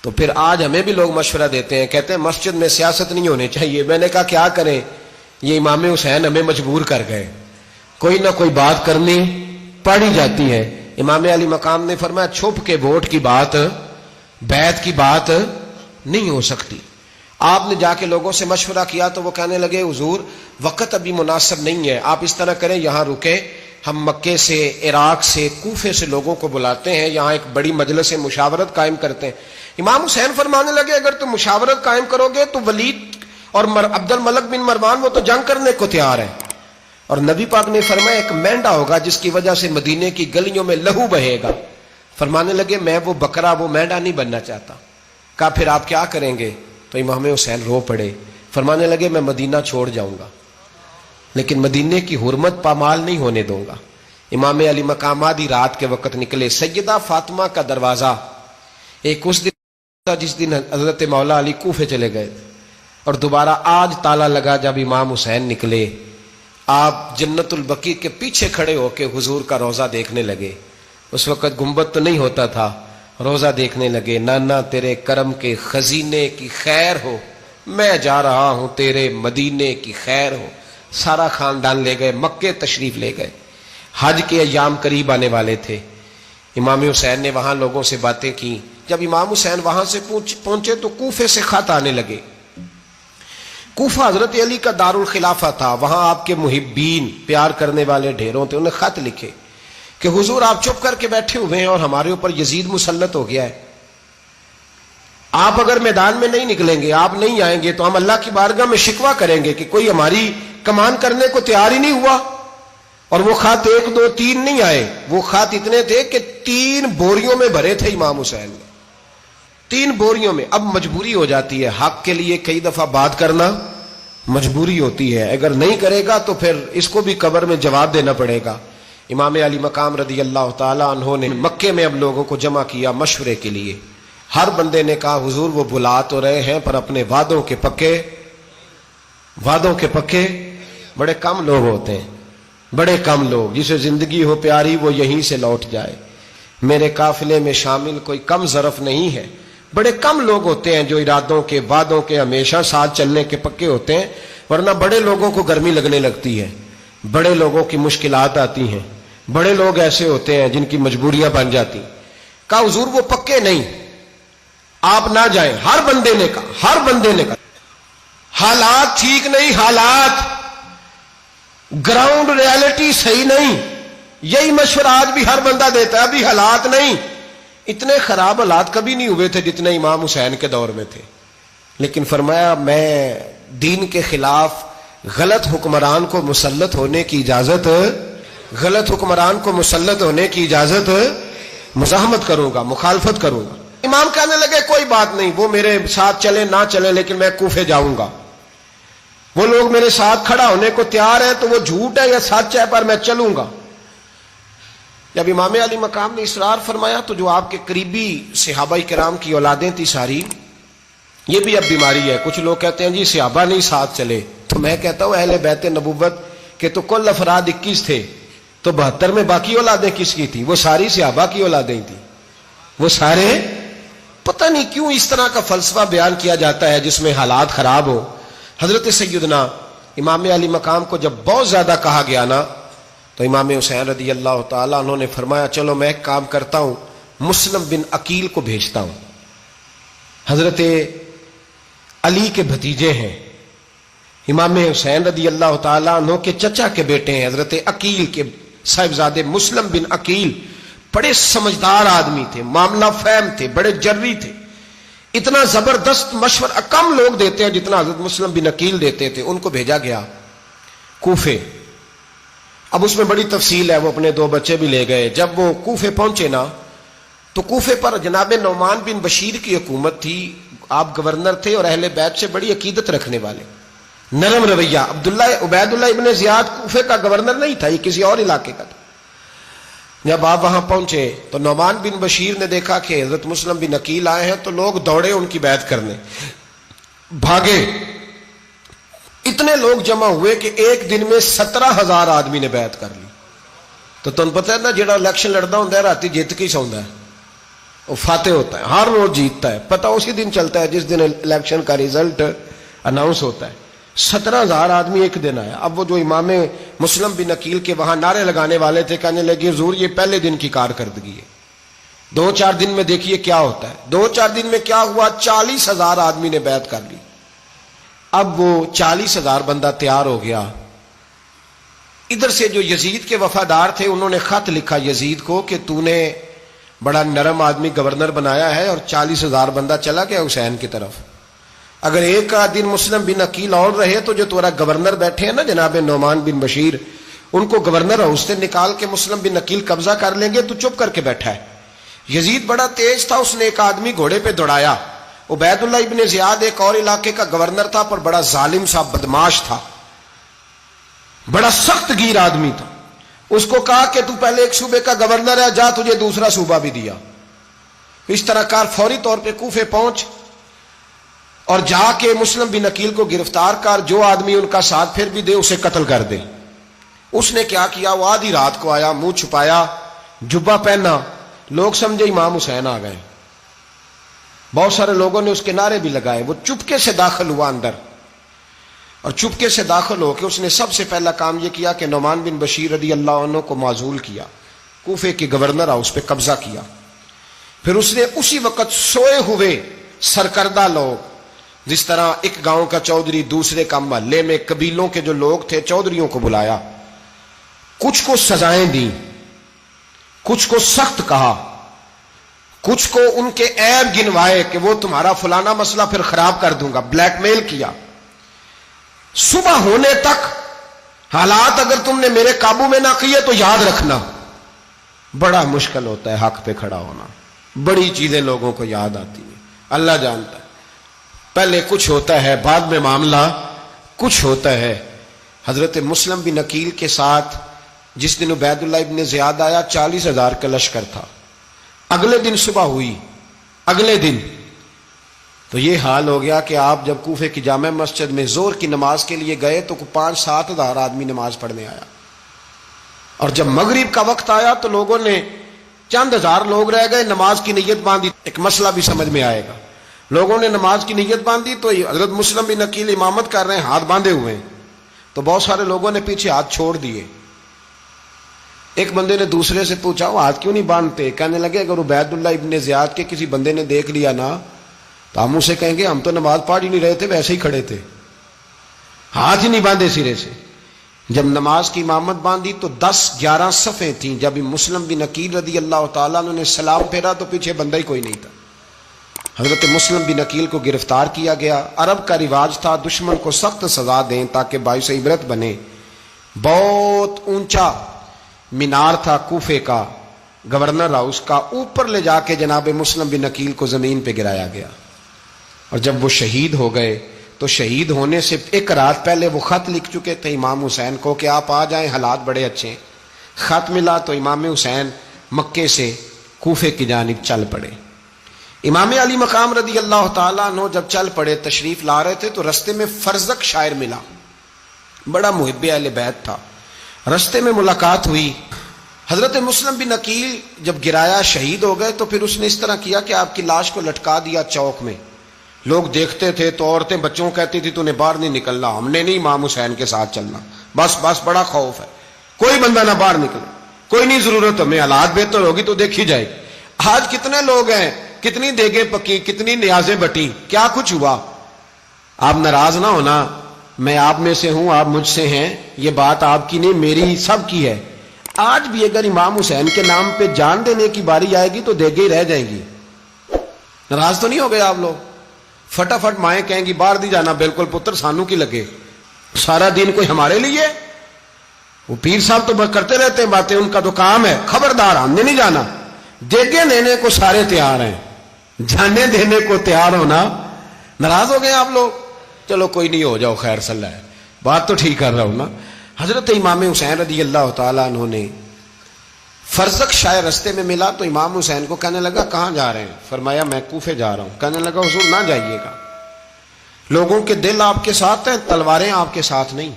تو پھر آج ہمیں بھی لوگ مشورہ دیتے ہیں، کہتے ہیں مسجد میں سیاست نہیں ہونی چاہیے۔ میں نے کہا کیا کریں، یہ امام حسین ہمیں مجبور کر گئے، کوئی نہ کوئی بات کرنی پڑی جاتی ہے۔ امام علی مقام نے فرمایا چھپ کے ووٹ کی بات، بیعت کی بات نہیں ہو سکتی۔ آپ نے جا کے لوگوں سے مشورہ کیا تو وہ کہنے لگے حضور وقت ابھی مناسب نہیں ہے، آپ اس طرح کریں یہاں رکے، ہم مکے سے، عراق سے، کوفے سے لوگوں کو بلاتے ہیں، یہاں ایک بڑی مجلس مشاورت قائم کرتے ہیں۔ امام حسین فرمانے لگے اگر تم مشاورت قائم کرو گے تو ولید اور عبد الملک بن مروان وہ تو جنگ کرنے کو تیار ہے، اور نبی پاک نے فرمایا ایک مینڈا ہوگا جس کی وجہ سے مدینے کی گلیوں میں لہو بہے گا۔ فرمانے لگے میں وہ بکرا، وہ مینڈا نہیں بننا چاہتا۔ کہا پھر آپ کیا کریں گے؟ تو امام حسین رو پڑے، فرمانے لگے میں مدینہ چھوڑ جاؤں گا لیکن مدینے کی حرمت پامال نہیں ہونے دوں گا۔ امام علی مقام آدھی رات کے وقت نکلے۔ سیدہ فاطمہ کا دروازہ ایک اس دن تھا جس دن حضرت مولا علی کوفے چلے گئے، اور دوبارہ آج تالا لگا جب امام حسین نکلے۔ آپ جنت البقیع کے پیچھے کھڑے ہو کے حضور کا روضہ دیکھنے لگے۔ اس وقت گنبد تو نہیں ہوتا تھا، روضہ دیکھنے لگے۔ نانا تیرے کرم کے خزینے کی خیر ہو، میں جا رہا ہوں تیرے مدینے کی خیر ہو۔ سارا خاندان لے گئے، مکے تشریف لے گئے۔ حج کے ایام قریب آنے والے تھے۔ امام حسین نے وہاں لوگوں سے باتیں کی۔ جب امام حسین وہاں سے پہنچے تو کوفے سے خط آنے لگے۔ کوفہ حضرت علی کا دارالخلافہ تھا، وہاں آپ کے محبین، پیار کرنے والے ڈھیروں تھے۔ انہیں خط لکھے کہ حضور آپ چپ کر کے بیٹھے ہوئے ہیں اور ہمارے اوپر یزید مسلط ہو گیا ہے، آپ اگر میدان میں نہیں نکلیں گے، آپ نہیں آئیں گے تو ہم اللہ کی بارگاہ میں شکوہ کریں گے کہ کوئی ہماری کمان کرنے کو تیار ہی نہیں ہوا۔ اور وہ خط 1 2 3 نہیں آئے، وہ خط اتنے تھے کہ 3 بوریوں میں بھرے تھے امام حسین نے، 3 بوریوں میں۔ اب مجبوری ہو جاتی ہے، حق کے لیے کئی دفعہ بات کرنا مجبوری ہوتی ہے، اگر نہیں کرے گا تو پھر اس کو بھی قبر میں جواب دینا پڑے گا۔ امام علی مقام رضی اللہ تعالی عنہ نے مکے میں اب لوگوں کو جمع کیا مشورے کے لیے۔ ہر بندے نے کہا حضور وہ بلا تو رہے ہیں پر اپنے وعدوں کے پکے بڑے کم لوگ ہوتے ہیں، بڑے کم لوگ، جسے زندگی ہو پیاری وہ یہیں سے لوٹ جائے۔ میرے قافلے میں شامل کوئی کم ظرف نہیں ہے، بڑے کم لوگ ہوتے ہیں جو ارادوں کے، وعدوں کے ہمیشہ ساتھ چلنے کے پکے ہوتے ہیں، ورنہ بڑے لوگوں کو گرمی لگنے لگتی ہے، بڑے لوگوں کی مشکلات آتی ہیں، بڑے لوگ ایسے ہوتے ہیں جن کی مجبوریاں بن جاتی۔ کہا حضور وہ پکے نہیں، آپ نہ جائیں۔ ہر بندے نے کہا حالات ٹھیک نہیں، حالات گراؤنڈ ریالٹی صحیح نہیں۔ یہی مشورہ آج بھی ہر بندہ دیتا ہے، ابھی حالات نہیں۔ اتنے خراب حالات کبھی نہیں ہوئے تھے جتنے امام حسین کے دور میں تھے، لیکن فرمایا میں دین کے خلاف غلط حکمران کو مسلط ہونے کی اجازت مزاحمت کروں گا، مخالفت کروں گا۔ امام کہنے لگے کوئی بات نہیں، وہ میرے ساتھ چلے نہ چلے لیکن میں کوفے جاؤں گا، وہ لوگ میرے ساتھ کھڑا ہونے کو تیار ہے تو وہ جھوٹ ہے یا سچ ہے پر میں چلوں گا۔ جب امام علی مقام نے اصرار فرمایا تو جو آپ کے قریبی صحابہ کرام کی اولادیں تھی ساری، یہ بھی اب بیماری ہے، کچھ لوگ کہتے ہیں جی صحابہ نہیں ساتھ چلے، تو میں کہتا ہوں اہل بیت نبوت کے تو کل افراد 21 تھے، تو 72 میں باقی اولادیں کس کی تھی؟ وہ ساری صحابہ کی اولادیں تھیں، وہ سارے۔ پتہ نہیں کیوں اس طرح کا فلسفہ بیان کیا جاتا ہے جس میں حالات خراب ہو۔ حضرت سیدنا امام علی مقام کو جب بہت زیادہ کہا گیا نا تو امام حسین رضی اللہ تعالیٰ انہوں نے فرمایا چلو میں ایک کام کرتا ہوں، مسلم بن عقیل کو بھیجتا ہوں، حضرت علی کے بھتیجے ہیں، امام حسین رضی اللہ تعالیٰ عنہ کے چچا کے بیٹے ہیں، حضرت عقیل کے صاحبزادے مسلم بن عقیل بڑے سمجھدار آدمی تھے، معاملہ فہم تھے، بڑے جری تھے، اتنا زبردست مشورہ کم لوگ دیتے ہیں جتنا حضرت مسلم بن عقیل دیتے تھے۔ ان کو بھیجا گیا کوفے۔ اب اس میں بڑی تفصیل ہے، وہ اپنے 2 بچے بھی لے گئے۔ جب وہ کوفے پہنچے نا تو کوفے پر جناب نعمان بن بشیر کی حکومت تھی، آپ گورنر تھے اور اہل بیت سے بڑی عقیدت رکھنے والے، نرم رویہ۔ عبید اللہ ابن زیاد کوفے کا گورنر نہیں تھا، یہ کسی اور علاقے کا تھا۔ جب آپ وہاں پہنچے تو نعمان بن بشیر نے دیکھا کہ حضرت مسلم بن عقیل آئے ہیں تو لوگ دوڑے ان کی بیعت کرنے، بھاگے، اتنے لوگ جمع ہوئے کہ ایک دن میں 17,000 آدمی نے بیعت کر لی۔ تو تم پتہ ہے نا جڑا الیکشن لڑتا ہوں راتی جیت کے سوندا ہے، وہ فاتح ہوتا ہے، ہر روز جیتتا ہے، پتہ اسی دن چلتا ہے جس دن الیکشن کا ریزلٹ اناؤنس ہوتا ہے۔ 17,000 آدمی ایک دن آیا۔ اب وہ جو امام مسلم بن عقیل کے وہاں نعرے لگانے والے تھے کہنے لگے حضور یہ پہلے دن کی کارکردگی ہے، 2-4 دن میں دیکھیے کیا ہوتا ہے۔ 2-4 دن میں کیا ہوا، 40,000 آدمی نے بیعت کر لی۔ اب وہ 40,000 بندہ تیار ہو گیا۔ ادھر سے جو یزید کے وفادار تھے انہوں نے خط لکھا یزید کو کہ تو نے بڑا نرم آدمی گورنر بنایا ہے اور 40,000 بندہ چلا گیا حسین کی طرف، اگر ایک دن مسلم بن عقیل اور رہے تو جو تمہارا گورنر بیٹھے ہیں نا جناب نعمان بن بشیر، ان کو گورنر ہاؤس سے نکال کے مسلم بن عقیل قبضہ کر لیں گے، تو چپ کر کے بیٹھا ہے۔ یزید بڑا تیز تھا، اس نے ایک آدمی گھوڑے پہ دوڑایا۔ عبید اللہ ابن زیاد ایک اور علاقے کا گورنر تھا پر بڑا ظالم سا بدماش تھا، بڑا سخت گیر آدمی تھا۔ اس کو کہا کہ تو پہلے ایک صوبے کا گورنر ہے، جا تجھے دوسرا صوبہ بھی دیا۔ اس طرح کار فوری طور پہ کوفے پہنچ اور جا کے مسلم بن عقیل کو گرفتار کر، جو آدمی ان کا ساتھ پھر بھی دے اسے قتل کر دے۔ اس نے کیا کیا، وہ آدھی رات کو آیا، منہ چھپایا، جبہ پہنا، لوگ سمجھے امام حسین آ گئے۔ بہت سارے لوگوں نے اس کے نعرے بھی لگائے۔ وہ چپکے سے داخل ہوا اندر، اور چپکے سے داخل ہو کے اس نے سب سے پہلا کام یہ کیا کہ نعمان بن بشیر رضی اللہ عنہ کو معزول کیا، کوفے کے گورنر ہاؤس پہ قبضہ کیا۔ پھر اس نے اسی وقت سوئے ہوئے سرکردہ لوگ، جس طرح ایک گاؤں کا چودھری دوسرے کا محلے میں قبیلوں کے جو لوگ تھے چودھریوں کو بلایا، کچھ کو سزائیں دیں، کچھ کو سخت کہا، کچھ کو ان کے عیب گنوائے کہ وہ تمہارا فلانا مسئلہ پھر خراب کر دوں گا، بلیک میل کیا۔ صبح ہونے تک حالات اگر تم نے میرے قابو میں نہ کیے تو یاد رکھنا بڑا مشکل ہوتا ہے حق پہ کھڑا ہونا، بڑی چیزیں لوگوں کو یاد آتی ہیں، اللہ جانتا ہے۔ پہلے کچھ ہوتا ہے، بعد میں معاملہ کچھ ہوتا ہے۔ حضرت مسلم بن عقیل کے ساتھ جس دن عبید اللہ ابن زیاد آیا 40,000 کا لشکر تھا۔ اگلے دن صبح ہوئی، اگلے دن تو یہ حال ہو گیا کہ آپ جب کوفے کی جامع مسجد میں زور کی نماز کے لیے گئے تو 5-7 ہزار آدمی نماز پڑھنے آیا، اور جب مغرب کا وقت آیا تو لوگوں نے چند ہزار لوگ رہ گئے، نماز کی نیت باندھی۔ ایک مسئلہ بھی سمجھ میں آئے گا، لوگوں نے نماز کی نیت باندھی تو حضرت مسلم بن عقیل امامت کر رہے ہیں، ہاتھ باندھے ہوئے ہیں، تو بہت سارے لوگوں نے پیچھے ہاتھ چھوڑ دیے۔ ایک بندے نے دوسرے سے پوچھا وہ ہاتھ کیوں نہیں باندھتے؟ کہنے لگے اگر عبید اللہ ابن زیاد کے کسی بندے نے دیکھ لیا نا تو ہم اسے کہیں گے ہم تو نماز پڑھ ہی نہیں رہے تھے، ویسے ہی کھڑے تھے، ہاتھ ہی نہیں باندھے سرے سے۔ جب نماز کی امامت باندھی تو 10-11 صفیں تھیں۔ جب مسلم بن عقیل رضی اللہ تعالیٰ عنہ نے سلام پھیرا تو پیچھے بندہ ہی کوئی نہیں تھا۔ حضرت مسلم بن عقیل کو گرفتار کیا گیا۔ عرب کا رواج تھا دشمن کو سخت سزا دیں تاکہ باعث عبرت بنے۔ بہت اونچا مینار تھا کوفے کا، گورنر ہاؤس کا، اوپر لے جا کے جناب مسلم بن عقیل کو زمین پہ گرایا گیا۔ اور جب وہ شہید ہو گئے تو شہید ہونے سے ایک رات پہلے وہ خط لکھ چکے تھے امام حسین کو کہ آپ آ جائیں، حالات بڑے اچھے ہیں۔ خط ملا تو امام حسین مکے سے کوفے کی جانب چل پڑے۔ امام علی مقام رضی اللہ تعالیٰ عنہ جب چل پڑے، تشریف لا رہے تھے تو رستے میں فرزق شاعر ملا، بڑا محب اہل بیت تھا۔ رستے میں ملاقات ہوئی، حضرت مسلم بن عقیل جب گرایا شہید ہو گئے تو پھر اس نے اس طرح کیا کہ آپ کی لاش کو لٹکا دیا چوک میں۔ لوگ دیکھتے تھے تو عورتیں بچوں کہتی تھی تو نے باہر نہیں نکلنا، ہم نے نہیں امام حسین کے ساتھ چلنا، بس بڑا خوف ہے، کوئی بندہ نہ باہر نکلے، کوئی نہیں ضرورت ہمیں، حالات بہتر ہوگی تو دیکھی جائے گی۔ آج کتنے لوگ ہیں، کتنی دیگیں پکی، کتنی نیازیں بٹی، کیا کچھ ہوا۔ آپ ناراض نہ ہونا، میں آپ میں سے ہوں، آپ مجھ سے ہیں، یہ بات آپ کی نہیں میری سب کی ہے۔ آج بھی اگر امام حسین کے نام پہ جان دینے کی باری آئے گی تو دیگیں ہی رہ جائیں گی۔ ناراض تو نہیں ہو گئے آپ لوگ؟ فٹافٹ مائیں کہیں گی باہر دی جانا، بالکل پتر سانو کی لگے، سارا دین کوئی ہمارے لیے؟ وہ پیر صاحب تو کرتے رہتے ہیں باتیں، ان کا تو کام ہے، خبردار ہم نے نہیں جانا۔ دیگیں دینے کو سارے تیار ہیں، جانے دینے کو تیار ہونا۔ ناراض ہو گئے آپ لوگ؟ چلو کوئی نہیں، ہو جاؤ، خیر صلی اللہ ہے، بات تو ٹھیک کر رہا ہوں نا۔ حضرت امام حسین رضی اللہ تعالیٰ عنہ نے فرزق شاعر رستے میں ملا تو امام حسین کو کہنے لگا کہاں جا رہے ہیں؟ فرمایا میں کوفے جا رہا ہوں۔ کہنے لگا حضور نہ جائیے گا، لوگوں کے دل آپ کے ساتھ ہیں، تلواریں آپ کے ساتھ نہیں۔